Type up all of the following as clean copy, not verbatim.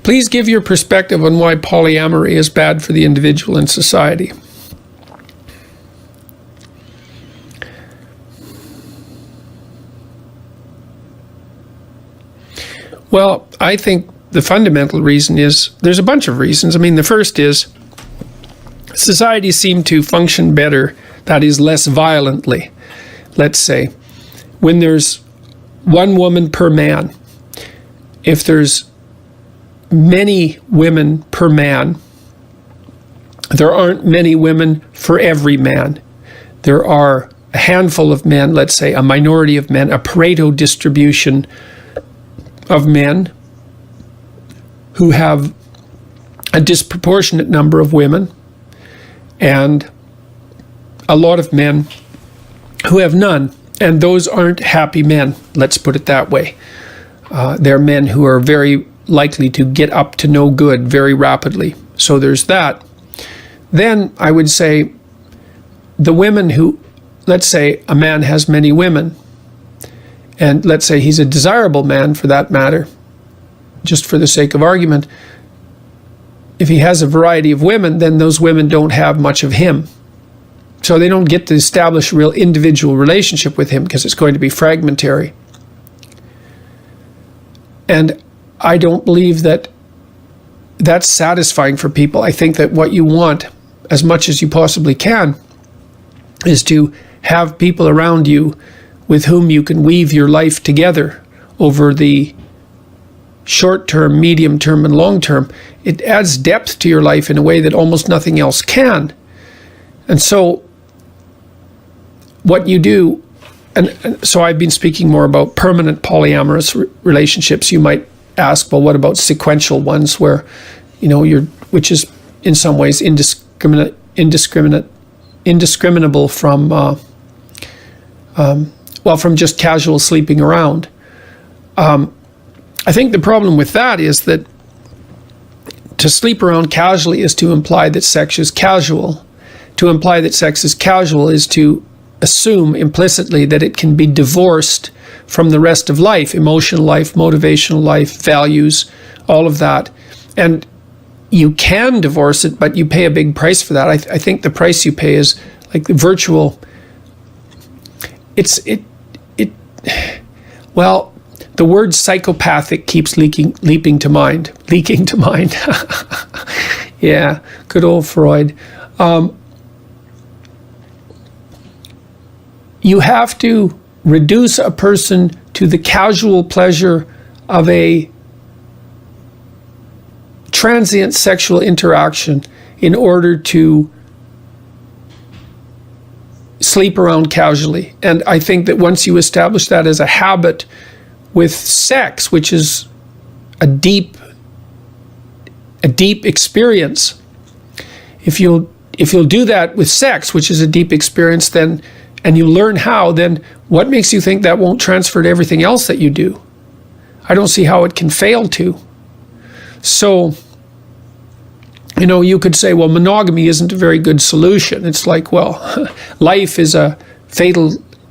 Please give your perspective on why polyamory is bad for the individual and society. Well, I think the fundamental reason is, there's a bunch of reasons. I mean, the first is societies seem to function better, that is, less violently. Let's say, when there's one woman per man, if there's many women per man, there aren't many women for every man. There are a handful of men, let's say a minority of men, a Pareto distribution of men who have a disproportionate number of women, and a lot of men who have none. And those aren't happy men, let's put it that way. They're men who are very likely to get up to no good very rapidly. So there's that. Then I would say the women who, let's say a man has many women, and let's say he's a desirable man for that matter, just for the sake of argument, if he has a variety of women, then those women don't have much of him. So they don't get to establish a real individual relationship with him because it's going to be fragmentary. And I don't believe that that's satisfying for people. I think that what you want, as much as you possibly can, is to have people around you with whom you can weave your life together over the short term, medium term, and long term. It adds depth to your life in a way that almost nothing else can. And so what you do, and so I've been speaking more about permanent polyamorous relationships. You might ask, well, what about sequential ones where, which is in some ways indiscriminable from, from just casual sleeping around. I think the problem with that is that to sleep around casually is to imply that sex is casual. To imply that sex is casual is to assume implicitly that it can be divorced from the rest of life, emotional life, motivational life, values, all of that. And you can divorce it, but you pay a big price for that. I think the price you pay is like the virtual. The word psychopathic keeps leaping to mind. Yeah, good old Freud. You have to reduce a person to the casual pleasure of a transient sexual interaction in order to sleep around casually. And I think that once you establish that as a habit with sex, which is a deep experience, if you'll do that with sex, which is a deep experience, then, and you learn how, then what makes you think that won't transfer to everything else that you do? I don't see how it can fail to. So, you could say, well, monogamy isn't a very good solution. It's like, well, life is a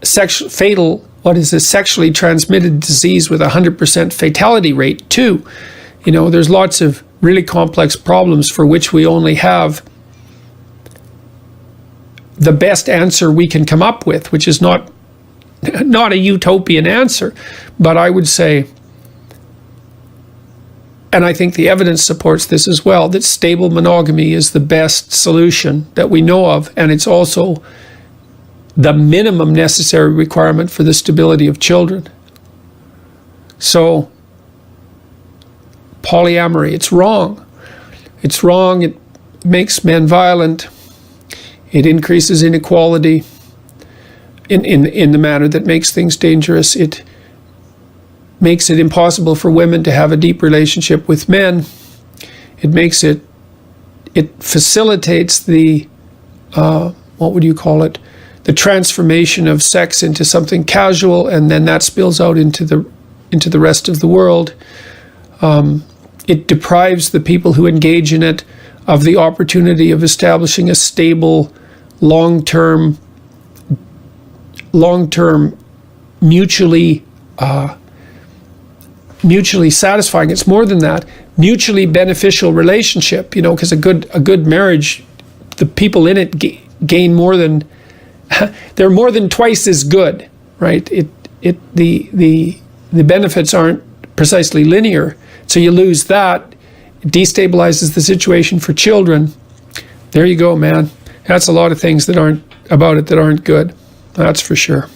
sexually transmitted disease with 100% fatality rate too. There's lots of really complex problems for which we only have the best answer we can come up with, which is not a utopian answer, but I would say, and I think the evidence supports this as well, that stable monogamy is the best solution that we know of, and it's also the minimum necessary requirement for the stability of children. So, polyamory, it's wrong. It's wrong. It makes men violent. It increases inequality in the manner that makes things dangerous. It makes it impossible for women to have a deep relationship with men. It facilitates the, the transformation of sex into something casual, and then that spills out into the rest of the world. It deprives the people who engage in it of the opportunity of establishing a stable, long-term, mutually mutually satisfying. It's more than that. Mutually beneficial relationship, because a good marriage, the people in it gain more than, they're more than twice as good, right? The benefits aren't precisely linear. So you lose that, it destabilizes the situation for children. There you go, man. That's a lot of things that aren't good. That's for sure.